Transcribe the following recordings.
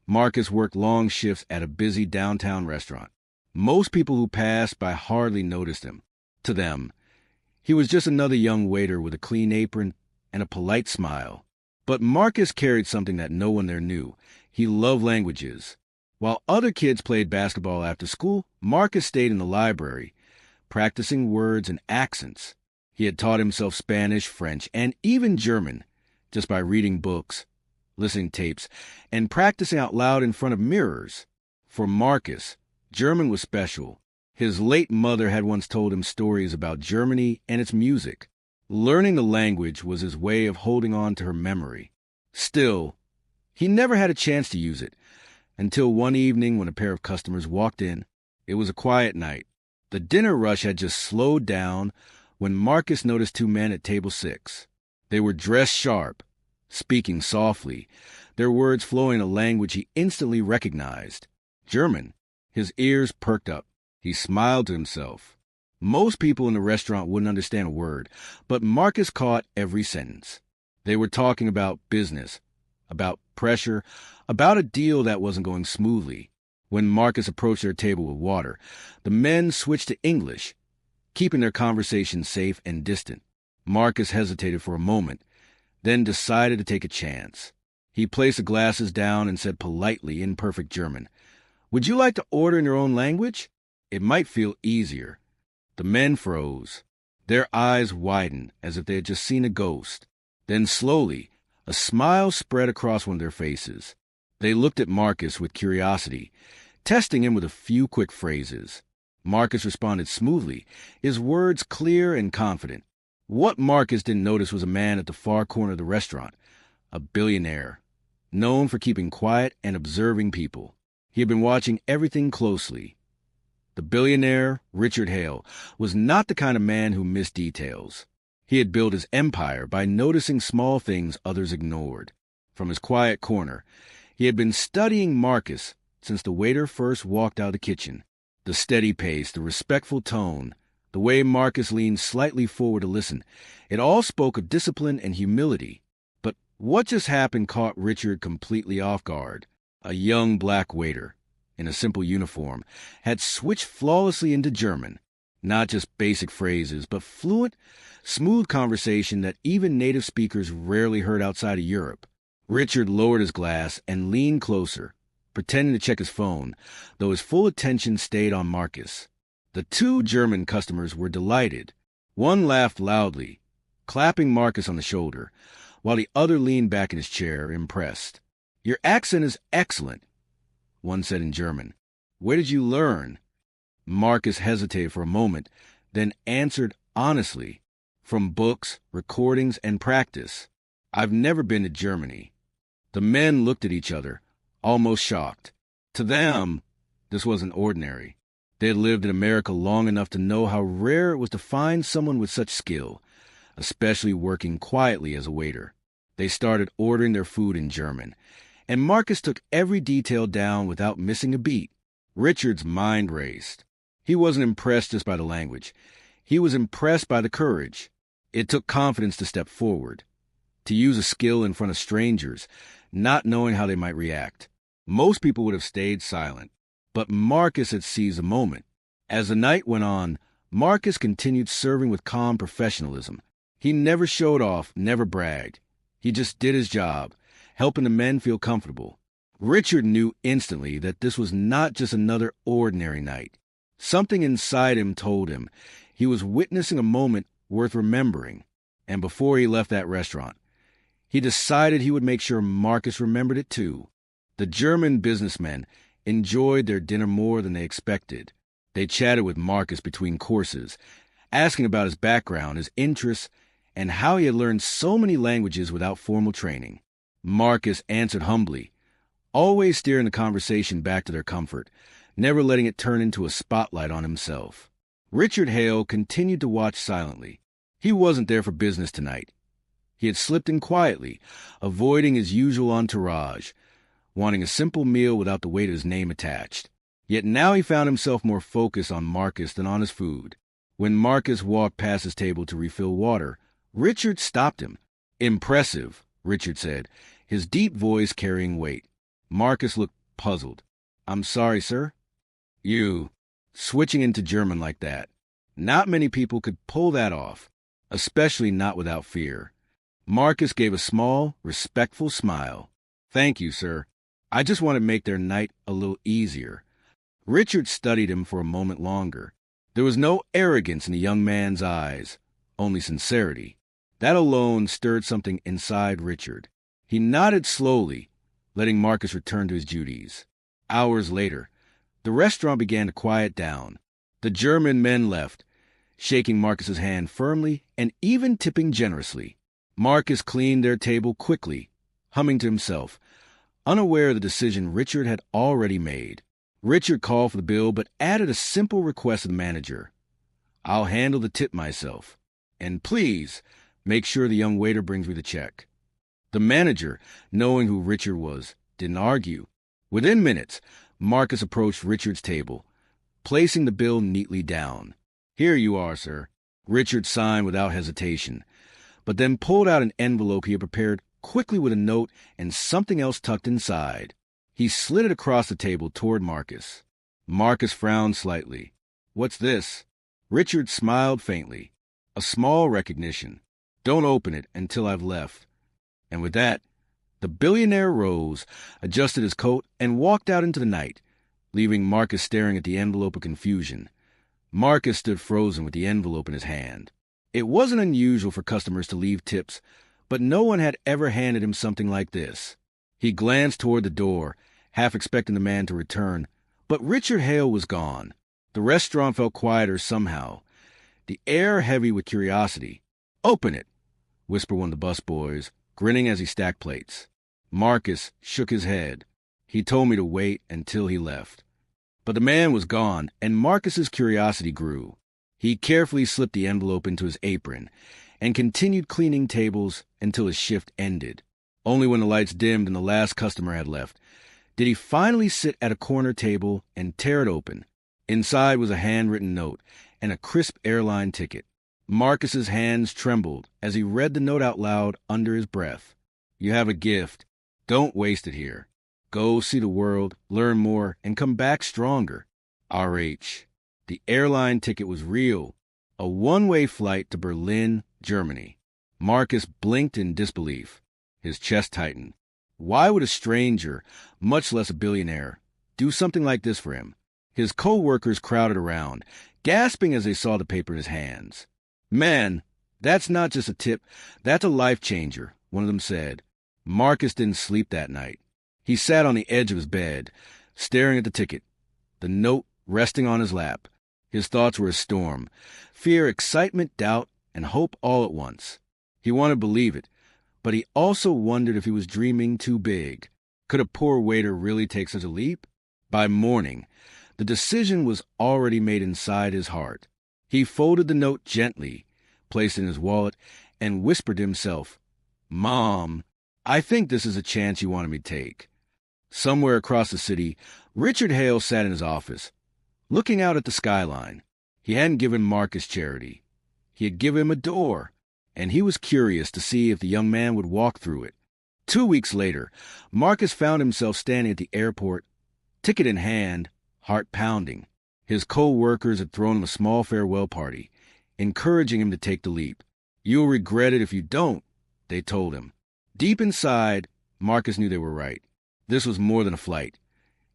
Marcus worked long shifts at a busy downtown restaurant. Most people who passed by hardly noticed him. To them, he was just another young waiter with a clean apron and a polite smile. But Marcus carried something that no one there knew. He loved languages. While other kids played basketball after school, Marcus stayed in the library, practicing words and accents. He had taught himself Spanish, French, and even German just by reading books, listening to tapes, and practicing out loud in front of mirrors. For Marcus, German was special. His late mother had once told him stories about Germany and its music. Learning the language was his way of holding on to her memory. Still, he never had a chance to use it, until one evening when a pair of customers walked in. It was a quiet night. The dinner rush had just slowed down when Marcus noticed two men at table 6. They were dressed sharp, speaking softly, their words flowing a language he instantly recognized. German. His ears perked up. He smiled to himself. Most people in the restaurant wouldn't understand a word, but Marcus caught every sentence. They were talking about business, about pressure, about a deal that wasn't going smoothly. When Marcus approached their table with water, the men switched to English, keeping their conversation safe and distant. Marcus hesitated for a moment, then decided to take a chance. He placed the glasses down and said politely in perfect German, "Would you like to order in your own language? It might feel easier." The men froze. Their eyes widened as if they had just seen a ghost. Then slowly, a smile spread across one of their faces. They looked at Marcus with curiosity, testing him with a few quick phrases. Marcus responded smoothly, his words clear and confident. What Marcus didn't notice was a man at the far corner of the restaurant, a billionaire, known for keeping quiet and observing people. He had been watching everything closely. The billionaire, Richard Hale, was not the kind of man who missed details. He had built his empire by noticing small things others ignored. From his quiet corner, he had been studying Marcus since the waiter first walked out of the kitchen. The steady pace, the respectful tone, the way Marcus leaned slightly forward to listen, it all spoke of discipline and humility. But what just happened caught Richard completely off guard. A young black waiter, in a simple uniform, had switched flawlessly into German. Not just basic phrases, but fluent, smooth conversation that even native speakers rarely heard outside of Europe. Richard lowered his glass and leaned closer, pretending to check his phone, though his full attention stayed on Marcus. The two German customers were delighted. One laughed loudly, clapping Marcus on the shoulder, while the other leaned back in his chair, impressed. "Your accent is excellent," one said in German. "Where did you learn?" Marcus hesitated for a moment, then answered honestly, "From books, recordings, and practice. I've never been to Germany." The men looked at each other, almost shocked. To them, this wasn't ordinary. They had lived in America long enough to know how rare it was to find someone with such skill, especially working quietly as a waiter. They started ordering their food in German, and Marcus took every detail down without missing a beat. Richard's mind raced. He wasn't impressed just by the language. He was impressed by the courage. It took confidence to step forward, to use a skill in front of strangers, not knowing how they might react. Most people would have stayed silent, but Marcus had seized the moment. As the night went on, Marcus continued serving with calm professionalism. He never showed off, never bragged. He just did his job, helping the men feel comfortable. Richard knew instantly that this was not just another ordinary night. Something inside him told him he was witnessing a moment worth remembering. And before he left that restaurant, he decided he would make sure Marcus remembered it too. The German businessmen enjoyed their dinner more than they expected. They chatted with Marcus between courses, asking about his background, his interests, and how he had learned so many languages without formal training. Marcus answered humbly, always steering the conversation back to their comfort, never letting it turn into a spotlight on himself. Richard Hale continued to watch silently. He wasn't there for business tonight. He had slipped in quietly, avoiding his usual entourage, wanting a simple meal without the waiter's name attached. Yet now he found himself more focused on Marcus than on his food. When Marcus walked past his table to refill water, Richard stopped him. "Impressive," Richard said, his deep voice carrying weight. Marcus looked puzzled. I'm sorry, sir. You. Switching into German like that. Not many people could pull that off, especially not without fear. Marcus gave a small, respectful smile. Thank you, sir. I just want to make their night a little easier. Richard studied him for a moment longer. There was no arrogance in the young man's eyes, only sincerity. That alone stirred something inside Richard. He nodded slowly, letting Marcus return to his duties. Hours later, the restaurant began to quiet down. The German men left, shaking Marcus's hand firmly and even tipping generously. Marcus cleaned their table quickly, humming to himself, unaware of the decision Richard had already made. Richard called for the bill but added a simple request to the manager. I'll handle the tip myself. And please, make sure the young waiter brings me the check. The manager, knowing who Richard was, didn't argue. Within minutes, Marcus approached Richard's table, placing the bill neatly down. Here you are, sir. Richard signed without hesitation, but then pulled out an envelope he had prepared quickly with a note and something else tucked inside. He slid it across the table toward Marcus. Marcus frowned slightly. What's this? Richard smiled faintly. A small recognition. Don't open it until I've left. And with that, the billionaire rose, adjusted his coat, and walked out into the night, leaving Marcus staring at the envelope in confusion. Marcus stood frozen with the envelope in his hand. It wasn't unusual for customers to leave tips, but no one had ever handed him something like this. He glanced toward the door, half expecting the man to return, but Richard Hale was gone. The restaurant felt quieter somehow, the air heavy with curiosity. Open it, whispered one of the busboys, grinning as he stacked plates. Marcus shook his head. He told me to wait until he left. But the man was gone, and Marcus's curiosity grew. He carefully slipped the envelope into his apron and continued cleaning tables until his shift ended. Only when the lights dimmed and the last customer had left did he finally sit at a corner table and tear it open. Inside was a handwritten note and a crisp airline ticket. Marcus's hands trembled as he read the note out loud under his breath. You have a gift. Don't waste it here. Go see the world, learn more, and come back stronger. R.H. The airline ticket was real. A one-way flight to Berlin, Germany. Marcus blinked in disbelief. His chest tightened. Why would a stranger, much less a billionaire, do something like this for him? His co-workers crowded around, gasping as they saw the paper in his hands. Man, that's not just a tip, that's a life changer, one of them said. Marcus didn't sleep that night. He sat on the edge of his bed, staring at the ticket, the note resting on his lap. His thoughts were a storm, fear, excitement, doubt, and hope all at once. He wanted to believe it, but he also wondered if he was dreaming too big. Could a poor waiter really take such a leap? By morning, the decision was already made inside his heart. He folded the note gently, placed it in his wallet, and whispered to himself, Mom, I think this is a chance you wanted me to take. Somewhere across the city, Richard Hale sat in his office, looking out at the skyline. He hadn't given Marcus charity. He had given him a door, and he was curious to see if the young man would walk through it. 2 weeks later, Marcus found himself standing at the airport, ticket in hand, heart pounding. His co-workers had thrown him a small farewell party, encouraging him to take the leap. You'll regret it if you don't, they told him. Deep inside, Marcus knew they were right. This was more than a flight.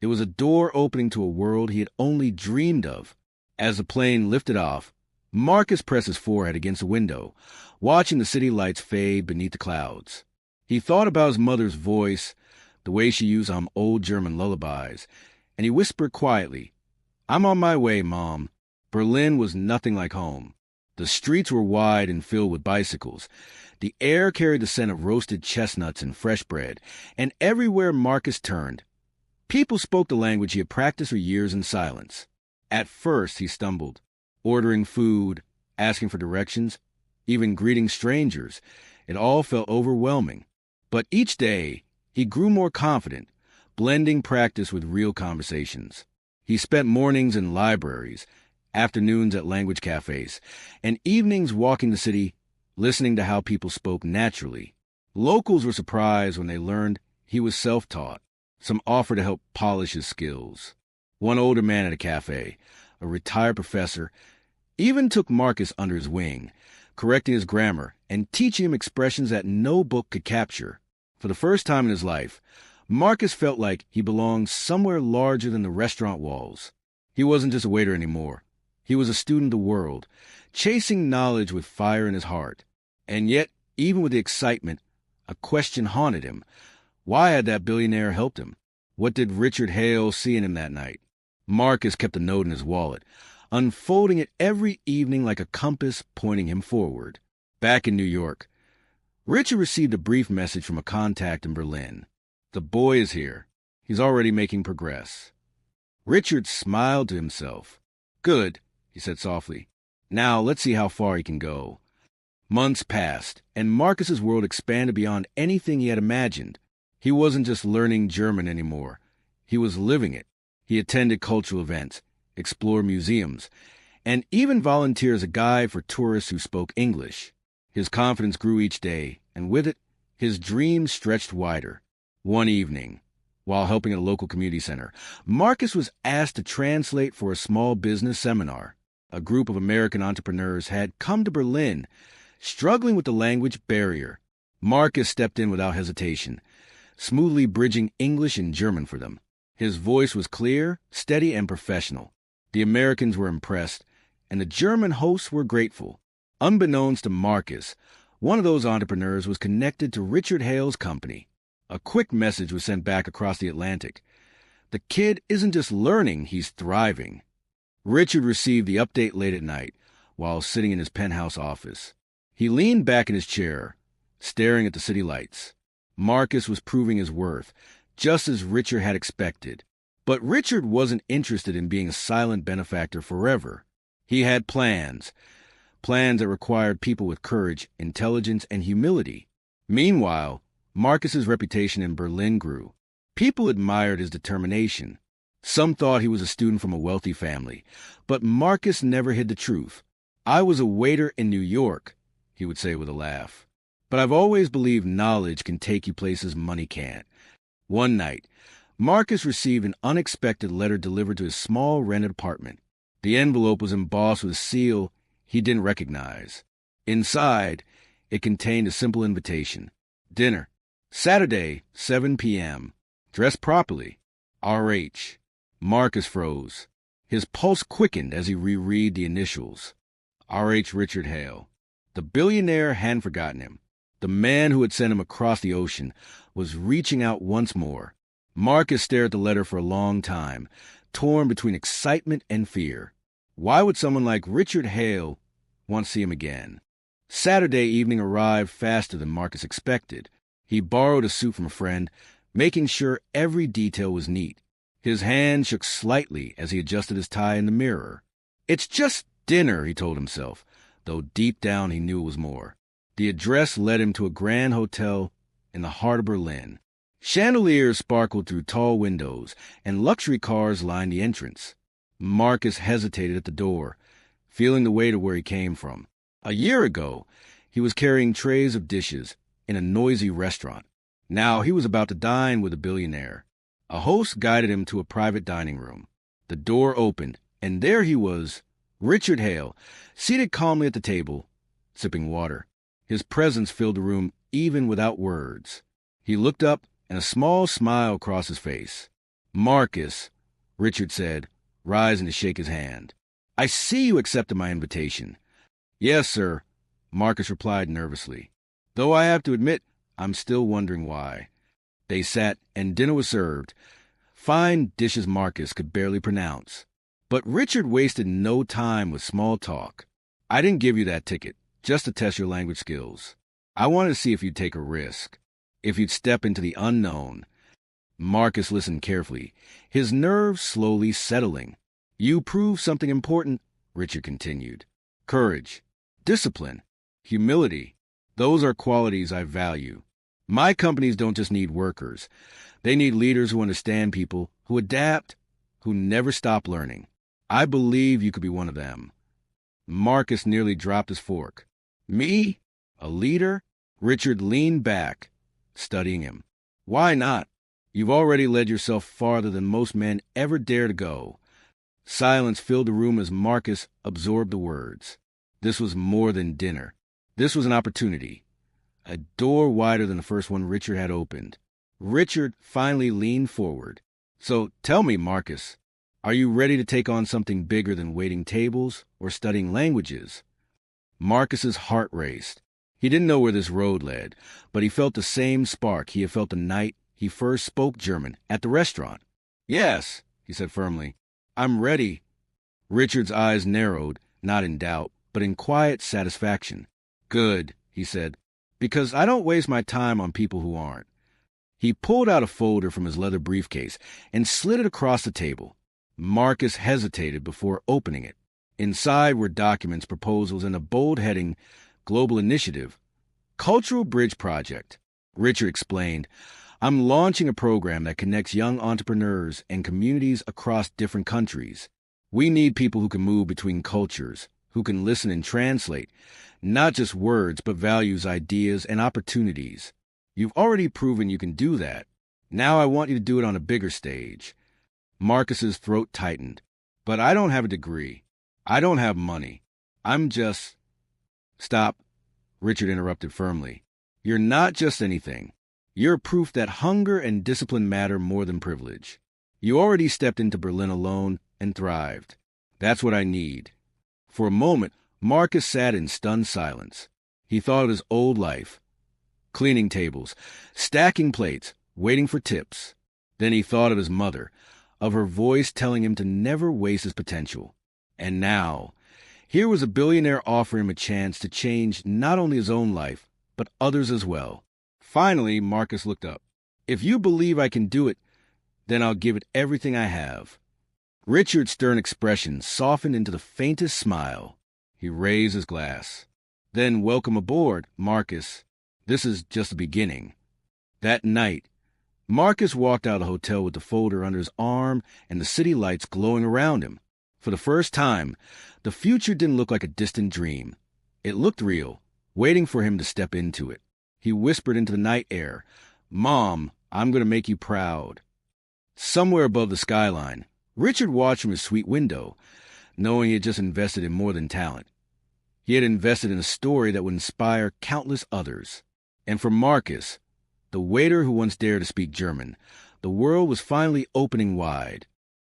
It was a door opening to a world he had only dreamed of. As the plane lifted off, Marcus pressed his forehead against the window, watching the city lights fade beneath the clouds. He thought about his mother's voice, the way she used to hum old German lullabies, and he whispered quietly, I'm on my way, Mom. Berlin was nothing like home. The streets were wide and filled with bicycles. The air carried the scent of roasted chestnuts and fresh bread, and everywhere Marcus turned, people spoke the language he had practiced for years in silence. At first, he stumbled, ordering food, asking for directions, even greeting strangers. It all felt overwhelming. But each day, he grew more confident, blending practice with real conversations. He spent mornings in libraries, afternoons at language cafes, and evenings walking the city, listening to how people spoke naturally. Locals were surprised when they learned he was self-taught. Some offered to help polish his skills. One older man at a cafe, a retired professor, even took Marcus under his wing, correcting his grammar and teaching him expressions that no book could capture. For the first time in his life, Marcus felt like he belonged somewhere larger than the restaurant walls. He wasn't just a waiter anymore. He was a student of the world, chasing knowledge with fire in his heart. And yet, even with the excitement, a question haunted him. Why had that billionaire helped him? What did Richard Hale see in him that night? Marcus kept a note in his wallet, unfolding it every evening like a compass pointing him forward. Back in New York, Richard received a brief message from a contact in Berlin. The boy is here. He's already making progress. Richard smiled to himself. Good, he said softly. Now let's see how far he can go. Months passed, and Marcus's world expanded beyond anything he had imagined. He wasn't just learning German anymore. He was living it. He attended cultural events, explored museums, and even volunteered as a guide for tourists who spoke English. His confidence grew each day, and with it, his dreams stretched wider. One evening, while helping at a local community center, Marcus was asked to translate for a small business seminar. A group of American entrepreneurs had come to Berlin, struggling with the language barrier. Marcus stepped in without hesitation, smoothly bridging English and German for them. His voice was clear, steady, and professional. The Americans were impressed, and the German hosts were grateful. Unbeknownst to Marcus, one of those entrepreneurs was connected to Richard Hale's company. A quick message was sent back across the Atlantic. The kid isn't just learning, he's thriving. Richard received the update late at night, while sitting in his penthouse office. He leaned back in his chair, staring at the city lights. Marcus was proving his worth, just as Richard had expected. But Richard wasn't interested in being a silent benefactor forever. He had plans that required people with courage, intelligence, and humility. Meanwhile, Marcus's reputation in Berlin grew. People admired his determination. Some thought he was a student from a wealthy family, but Marcus never hid the truth. I was a waiter in New York, he would say with a laugh. But I've always believed knowledge can take you places money can't. One night, Marcus received an unexpected letter delivered to his small rented apartment. The envelope was embossed with a seal he didn't recognize. Inside, it contained a simple invitation. Dinner. Saturday, 7 p.m. Dress properly. R.H. Marcus froze. His pulse quickened as he reread the initials. R.H. Richard Hale. The billionaire hadn't forgotten him. The man who had sent him across the ocean was reaching out once more. Marcus stared at the letter for a long time, torn between excitement and fear. Why would someone like Richard Hale want to see him again? Saturday evening arrived faster than Marcus expected. He borrowed a suit from a friend, making sure every detail was neat. His hand shook slightly as he adjusted his tie in the mirror. It's just dinner, he told himself, though deep down he knew it was more. The address led him to a grand hotel in the heart of Berlin. Chandeliers sparkled through tall windows, and luxury cars lined the entrance. Marcus hesitated at the door, feeling the weight of where he came from. A year ago, he was carrying trays of dishes in a noisy restaurant. Now he was about to dine with a billionaire. A host guided him to a private dining room. The door opened, and there he was, Richard Hale, seated calmly at the table, sipping water. His presence filled the room even without words. He looked up, and a small smile crossed his face. Marcus, Richard said, rising to shake his hand. I see you accepted my invitation. Yes, sir, Marcus replied nervously. Though I have to admit, I'm still wondering why. They sat, and dinner was served. Fine dishes Marcus could barely pronounce. But Richard wasted no time with small talk. I didn't give you that ticket, just to test your language skills. I wanted to see if you'd take a risk, if you'd step into the unknown. Marcus listened carefully, his nerves slowly settling. You proved something important, Richard continued. Courage, discipline, humility. Those are qualities I value. My companies don't just need workers. They need leaders who understand people, who adapt, who never stop learning. I believe you could be one of them. Marcus nearly dropped his fork. Me? A leader? Richard leaned back, studying him. Why not? You've already led yourself farther than most men ever dare to go. Silence filled the room as Marcus absorbed the words. This was more than dinner. This was an opportunity. A door wider than the first one Richard had opened. Richard finally leaned forward. So tell me, Marcus, are you ready to take on something bigger than waiting tables or studying languages? Marcus's heart raced. He didn't know where this road led, but he felt the same spark he had felt the night he first spoke German at the restaurant. Yes, he said firmly. I'm ready. Richard's eyes narrowed, not in doubt, but in quiet satisfaction. Good, he said, because I don't waste my time on people who aren't. He pulled out a folder from his leather briefcase and slid it across the table. Marcus hesitated before opening it. Inside were documents, proposals, and a bold heading, Global Initiative, Cultural Bridge Project. Richard explained, I'm launching a program that connects young entrepreneurs and communities across different countries. We need people who can move between cultures, who can listen and translate, not just words, but values, ideas, and opportunities. You've already proven you can do that. Now I want you to do it on a bigger stage. Marcus's throat tightened. But I don't have a degree. I don't have money. I'm just... Stop, Richard interrupted firmly. You're not just anything. You're proof that hunger and discipline matter more than privilege. You already stepped into Berlin alone and thrived. That's what I need. For a moment, Marcus sat in stunned silence. He thought of his old life. Cleaning tables, stacking plates, waiting for tips. Then he thought of his mother, of her voice telling him to never waste his potential. And now, here was a billionaire offering him a chance to change not only his own life, but others as well. Finally, Marcus looked up. If you believe I can do it, then I'll give it everything I have. Richard's stern expression softened into the faintest smile. He raised his glass. Then welcome aboard, Marcus. This is just the beginning. That night, Marcus walked out of the hotel with the folder under his arm and the city lights glowing around him. For the first time, the future didn't look like a distant dream. It looked real, waiting for him to step into it. He whispered into the night air, Mom, I'm going to make you proud. Somewhere above the skyline, Richard watched from his suite window, knowing he had just invested in more than talent. He had invested in a story that would inspire countless others. And for Marcus, the waiter who once dared to speak German, the world was finally opening wide.